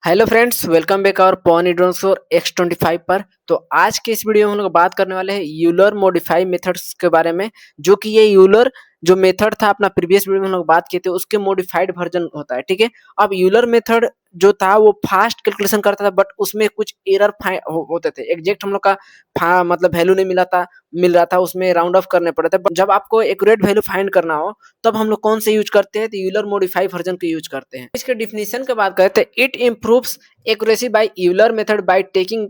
Hello friends, welcome back और पॉनिड्रोसोर X25 पर। तो आज के इस वीडियो में हम लोग बात करने वाले हैं यूलर मॉडिफाई मेथड्स के बारे में। जो कि ये यूलर जो मेथड था अपना प्रीवियस वीडियो में हम लोग बात किए थे, उसके मॉडिफाइड वर्जन होता है। ठीक है, अब यूलर मेथड जो था वो फास्ट कैलकुलेशन करता था, बट उसमें कुछ एरर होते थे। एग्जैक्ट हम लोग का मतलब वैल्यू नहीं मिल रहा था, उसमें राउंड ऑफ करने पड़े थे। But जब आपको एक्यूरेट वैल्यू फाइंड करना हो तब हम लोग कौन से यूज करते हैं, तो यूलर मॉडिफाई वर्जन के यूज करते हैं। इसके डिफिनेशन की बात करें तो it improves accuracy by Euler method by taking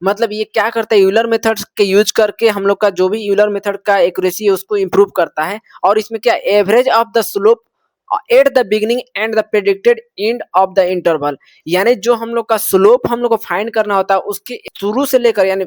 मतलब ये क्या करता है, यूलर मेथड के यूज करके हम लोग का जो भी यूलर मेथड का एक्यूरेसी है उसको इम्प्रूव करता है। और इसमें क्या average of the slope at the beginning and the predicted end of the interval, यानी जो हम लोग का स्लोप हम लोग को फाइंड करना होता है उसके शुरू से लेकर यानी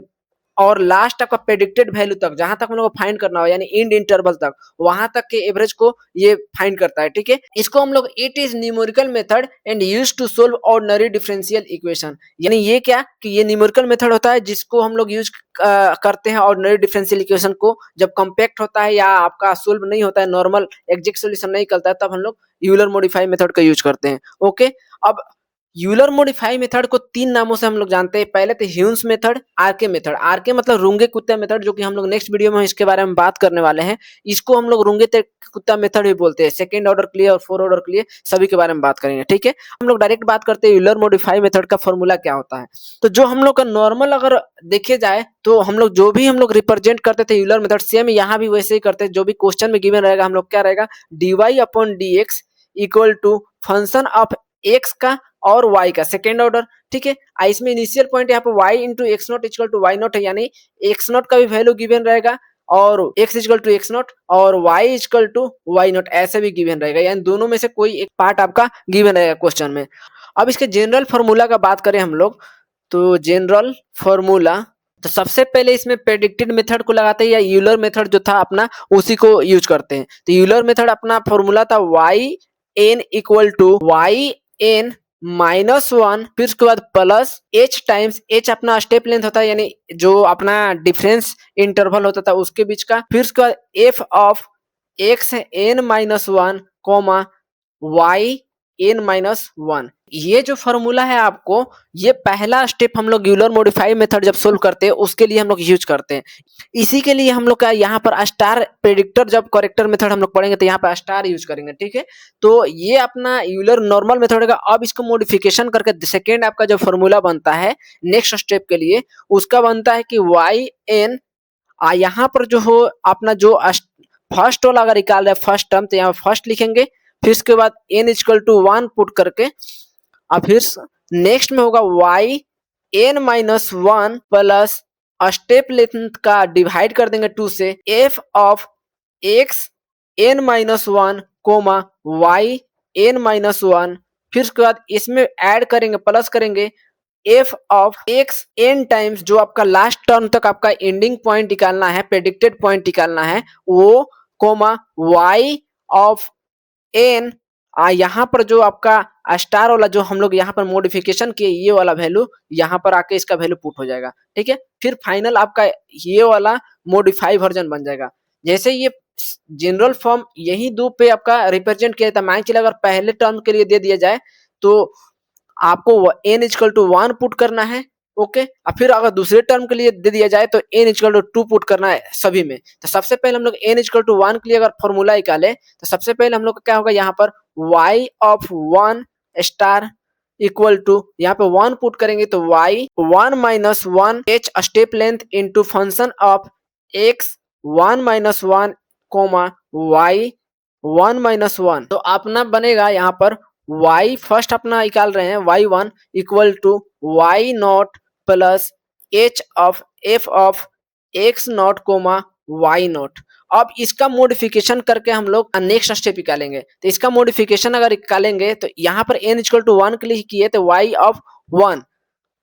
और लास्ट आपका प्रेडिक्टेड वैल्यू तक, जहां तक हम लोग को फाइंड करना हो यानी इंड इंटरवल तक, वहां तक के एवरेज को ये फाइंड करता है। ठीक है, इसको हम लोग it is numerical method and used to solve ordinary differential equation, यानी ये क्या कि ये न्यूमेरिकल मेथड होता है जिसको हम लोग यूज करते हैं ऑर्डिनरी डिफरेंशियल इक्वेशन को। जब कॉम्पैक्ट होता है या आपका सोल्व नहीं होता है, नॉर्मल एग्जैक्ट सोल्यूशन नहीं निकलता है, तब हम लोग यूलर मॉडिफाई मेथड का यूज करते हैं। ओके, अब यूलर मॉडिफाई मेथड को तीन नामों से हम लोग जानते हैं। पहले तो ह्यून्स मेथड, आरके मेथड। आरके मतलब रूंगे कुत्ता मेथड, जो कि हम लोग नेक्स्ट वीडियो में इसके बारे में बात करने वाले हैं। इसको हम लोग रूंगे कुत्ता मेथड भी बोलते हैं। सेकंड ऑर्डर के लिए और फोर ऑर्डर के लिए सभी के बारे में बात करेंगे। ठीक है, हम लोग डायरेक्ट बात करते हैं यूलर मॉडिफाई मेथड का फॉर्मूला क्या होता है। तो जो हम लोग का नॉर्मल अगर देखे जाए तो हम लोग जो भी हम लोग रिप्रेजेंट करते थे यूलर मेथड, सेम यहाँ भी वैसे ही करते हैं। जो भी क्वेश्चन में गिवन रहेगा हम लोग क्या रहेगा, dy upon dx equal to function of x का और y का सेकेंड ऑर्डर। ठीक है, इसमें इनिशियल पॉइंट यहाँ पे y into x not equal to y not है, यानी एक्स नॉट का भी वैल्यू गिवन रहेगा और x equal to x not और y equal to y not ऐसे भी गिवन रहेगा, यानी दोनों में से कोई एक पार्ट आपका गिवन रहेगा क्वेश्चन में। अब इसके जनरल फॉर्मूला का बात करें हम लोग, तो जनरल फॉर्मूला तो सबसे पहले इसमें प्रेडिक्टेड मेथड को लगाते हैं या यूलर मेथड जो था अपना उसी को यूज करते हैं। तो यूलर मेथड अपना फॉर्मूला था y n equal to y n -1, फिर उसके बाद प्लस h टाइम्स h अपना स्टेप लेंथ होता है, यानी जो अपना डिफरेंस इंटरवल होता था उसके बीच का, फिर उसके बाद f of x n-1 comma y n-1। ये जो फॉर्मूला है आपको, ये पहला स्टेप हम लोग यूलर मॉडिफाई मेथड जब सोल्व करते हैं उसके लिए हम लोग यूज करते हैं। इसी के लिए हम लोग का यहाँ पर स्टार प्रेडिक्टर, जब करेक्टर मेथड हम लोग पढ़ेंगे तो यहाँ पर स्टार यूज करेंगे। ठीक है, तो ये अपना यूलर नॉर्मल मेथड का। अब इसको मॉडिफिकेशन करके सेकेंड आपका जो फॉर्मूला बनता है नेक्स्ट स्टेप के लिए, उसका बनता है कि वाई एन, यहाँ पर जो हो अपना जो फर्स्ट वाला अगर निकाल रहे फर्स्ट टर्म, तो यहाँ फर्स्ट लिखेंगे, फिर उसके बाद n इक्वल टू 1 पुट करके, और फिर नेक्स्ट में होगा y n-1 plus step length का डिवाइड कर देंगे 2 से, f of x n-1 comma y n-1, फिर उसके बाद इसमें ऐड करेंगे प्लस करेंगे f of x n times जो आपका लास्ट टर्म तक आपका एंडिंग पॉइंट निकालना है, प्रेडिक्टेड पॉइंट निकालना है वो, कोमा y ऑफ n, यहाँ पर जो आपका स्टार वाला जो हम लोग यहाँ पर मॉडिफिकेशन किए ये वाला वैल्यू यहाँ पर आके इसका वैल्यू पुट हो जाएगा। ठीक है, फिर फाइनल आपका ये वाला मॉडिफाई वर्जन बन जाएगा। जैसे ये जनरल फॉर्म यही दो पे आपका रिप्रेजेंट किया जाता है। मान चलिए अगर पहले टर्म के लिए दे दिया जाए तो आपको n इक्वल टू 1 पुट करना है। ओके, और फिर अगर दूसरे टर्म के लिए दे दिया जाए तो n इक्वल टू 2 पुट करना है सभी में। तो सबसे पहले हम लोग n इक्वल टू 1 के लिए अगर फॉर्मूला निकाले तो सबसे पहले हम लोग का क्या होगा, यहाँ पर y of 1 star equal to, यहाँ पे 1 पुट करेंगे तो y 1-1 h step length into function of x 1-1 comma y 1-1, तो अपना बनेगा यहाँ पर y फर्स्ट अपना निकाल रहे हैं y1 equal to y nought plus h of f of x nought comma y nought. अब इसका मॉडिफिकेशन करके हम लोग नेक्स्ट स्टेप निकालेंगे। तो इसका मॉडिफिकेशन अगर निकालेंगे तो यहाँ पर n इक्वल टू 1 के लिए किए तो y ऑफ 1।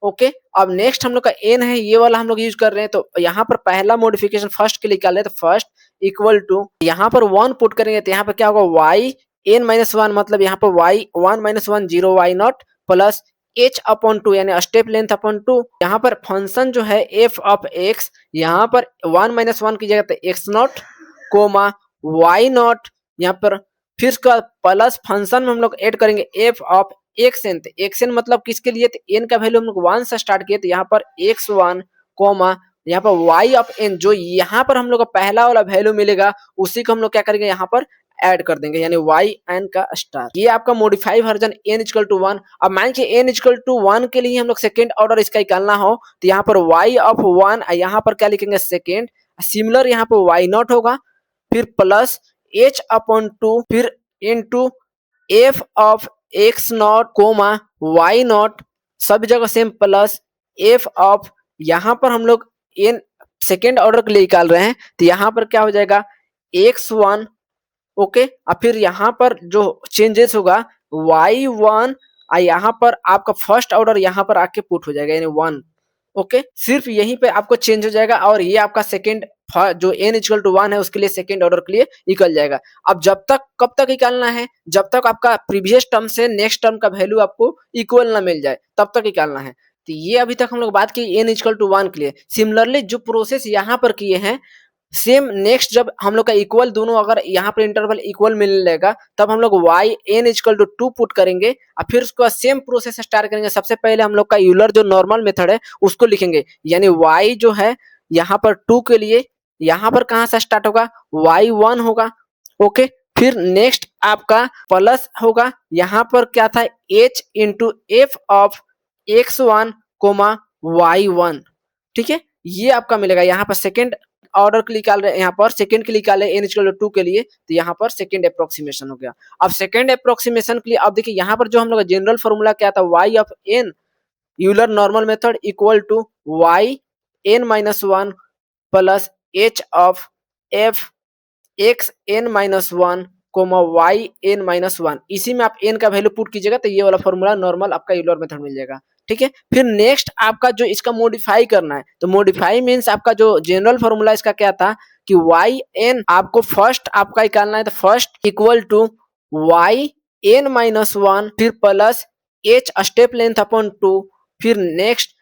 ओके, अब नेक्स्ट हम लोग का n है, ये वाला हम लोग यूज कर रहे हैं। तो यहाँ पर पहला मॉडिफिकेशन फर्स्ट के लिए निकाल रहे हैं, तो फर्स्ट इक्वल टू यहाँ पर 1 पुट करेंगे तो यहाँ पर क्या होगा y n-1, मतलब यहाँ पर y 1-1 0 y nought plus h upon 2 यानी स्टेप लेंथ अपॉन 2। यहाँ पर फंक्शन जो है f ऑफ x, यहाँ पर 1-1 की जगह पे x nought comma y nought, यहाँ पर फिर उसका प्लस फंक्शन में हम लोग ऐड करेंगे f ऑफ xn, xn मतलब किसके लिए, तो n का वैल्यू हम लोग 1 से स्टार्ट किए, तो यहाँ पर x1 कोमा यहाँ पर y ऑफ n, जो यहाँ पर हम लोग का पहला वाला वैल्यू मिलेगा उसी को हम लोग क्या करेंगे यहाँ पर ऐड कर देंगे, यानी y n का स्टार। ये आपका modify version n equal to 1। अब मान लीजिए n इक्वल टू 1 के लिए हम लोग सेकेंड ऑर्डर इसका निकालना हो, तो यहाँ पर y ऑफ 1, यहाँ पर क्या लिखेंगे सेकेंड, सिमिलर यहाँ पर y नॉट होगा, फिर प्लस h अपॉन 2, फिर into f of x nought comma y nought, सब जगह सेम प्लस f ऑफ, यहाँ पर हम लोग n सेकेंड ऑर्डर के लिए निकाल रहे हैं, तो यहाँ पर क्या हो जाएगा x1, ओके। अब फिर यहाँ पर जो चेंजेस होगा y1, यहाँ पर आपका फर्स्ट ऑर्डर यहाँ पर आके पुट हो जाएगा, यानी 1, ओके। सिर्फ यहीं पे आपको चेंज हो जाएगा और ये आपका सेकेंड जो n इक्वल टू 1 है उसके लिए सेकेंड ऑर्डर के लिए निकल जाएगा। अब जब तक कब तक निकालना है, जब तक आपका प्रीवियस टर्म से नेक्स्ट टर्म का वैल्यू आपको इक्वल ना मिल जाए तब तक निकालना है। तो ये अभी तक हम लोग बात की n इक्वल टू 1 के लिए। सिमिलरली जो प्रोसेस यहाँ पर किए हैं सेम नेक्स्ट जब हम लोग का इक्वल दोनों अगर यहाँ पर इंटरवल इक्वल मिलने लगेगा तब हम लोग y n equal to 2 put करेंगे और फिर उसको सेम प्रोसेस स्टार्ट करेंगे। सबसे पहले हम लोग का यूलर जो नॉर्मल मेथड है उसको लिखेंगे, यानी y जो है यहाँ पर 2 के लिए यहाँ पर कहाँ से स्टार्ट होगा y1 होगा, ओके। फिर नेक्स्ट आपका प्लस होगा, यहाँ पर क्या था h into F of x1 comma y1, ठीक है। ये आपका मिलेगा, यहाँ पर सेकेंड ऑर्डर के लिए निकाल रहे हैं, यहाँ पर सेकंड के लिए निकाले n इक्वल टू 2 के लिए, तो यहाँ पर सेकंड अप्रोक्सीमेशन हो गया। अब सेकंड अप्रोक्सीमेशन के लिए अब देखिए यहाँ पर जो हम लोग जनरल फॉर्मूला क्या था y of n Euler normal method equal to y n minus 1 plus h of f x n minus 1 comma y n minus 1, इसी में आप n का वैल्यू पुट कीजिएगा तो ये वाला फॉर्मूला नॉर्मल आपका यूलर मेथड मिल जाएगा, ठीक है। फिर नेक्स्ट आपका जो इसका मॉडिफाई करना है, तो मॉडिफाई मींस आपका जो जनरल फॉर्मूला इसका क्या था कि y n आपको फर्स्ट आपका निकालना है, तो first equal to y n minus 1 फिर plus h step length upon 2, फिर next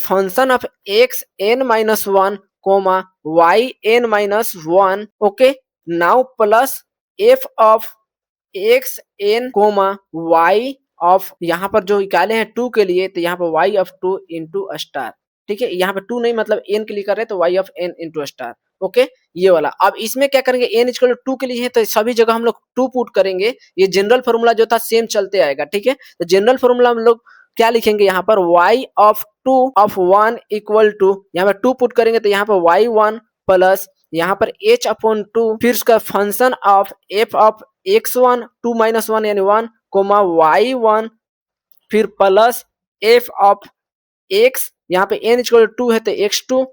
function of x n minus 1 comma y n minus 1, okay. Now plus f of x n comma y of, यहाँ पर जो निकाले हैं 2 के लिए तो यहाँ पर y ऑफ 2 इंटू स्टार, ठीक है। यहाँ पे 2 नहीं मतलब n के लिए कर रहे हैं तो y of n into star, okay ये वाला। अब इसमें क्या करेंगे n इक्वल टू 2 के लिए है तो सभी जगह हम लोग 2 पुट करेंगे, ये जनरल फॉर्मूला जो था सेम चलते आएगा, ठीक है। तो जनरल फॉर्मूला हम लोग क्या लिखेंगे यहाँ पर y of 2 of 1 equal to, यहाँ पर 2 पुट करेंगे तो यहाँ पर y1 प्लस यहाँ पर h अपॉन 2 फिर उसका function of f of x1 2 minus 1 यानी 1 कोमा y1 फिर प्लस f ऑफ x, यहाँ पे n इक्वल टू 2 है तो x2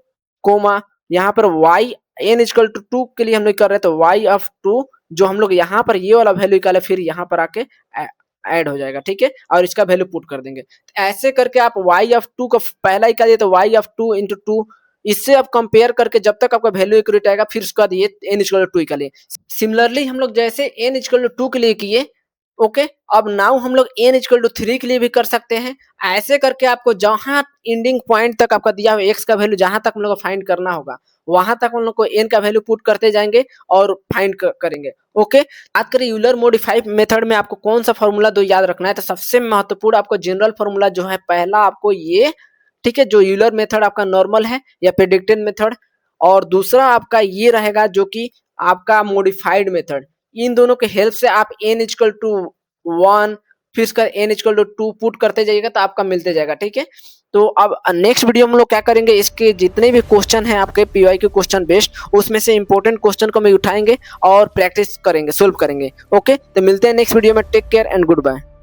कोमा यहाँ पर y n इक्वल टू 2 के लिए हम लोग कर रहे हैं तो y ऑफ 2, जो हम लोग यहाँ पर ये वाला वैल्यू निकाले फिर यहाँ पर आके ऐड हो जाएगा, ठीक है। और इसका वैल्यू पुट कर देंगे, तो ऐसे करके आप y ऑफ 2 का पहला निकालिए तो y ऑफ 2 इंटू 2, इससे आप कंपेयर करके जब तक आपका वैल्यू एक्यूरेट आएगा फिर उसके बाद ये n इक्वल टू 2 के लिए। सिमिलरली हम लोग जैसे n इक्वल टू 2 के लिए किए, ओके। अब नाउ हम लोग n इक्वल टू 3 के लिए भी कर सकते हैं। ऐसे करके आपको जहां एंडिंग पॉइंट तक आपका दिया हुआ x का वैल्यू जहां तक हम लोग को फाइंड करना होगा वहां तक हम लोग को n का वैल्यू पुट करते जाएंगे और फाइंड करेंगे, ओके। बात करें यूलर मॉडिफाइड मेथड में आपको कौन सा फॉर्मूला दो याद रखना है, तो सबसे महत्वपूर्ण आपको जनरल फॉर्मूला जो है पहला आपको ये, ठीक है, जो यूलर मेथड आपका नॉर्मल है या प्रेडिक्टेड मेथड, और दूसरा आपका ये रहेगा जो कि आपका मॉडिफाइड मेथड। इन दोनों के हेल्प से आप n इक्वल टू 1 फिर इसका n इक्वल टू 2 पुट करते जाइएगा तो आपका मिलते जाएगा, ठीक है। तो अब नेक्स्ट वीडियो हम लोग क्या करेंगे, इसके जितने भी क्वेश्चन हैं आपके पीवाई के क्वेश्चन बेस्ड, उसमें से इंपॉर्टेंट क्वेश्चन को हम उठाएंगे और प्रैक्टिस करेंगे, सोल्व करेंगे, ओके। तो मिलते हैं नेक्स्ट वीडियो में, take care and good bye.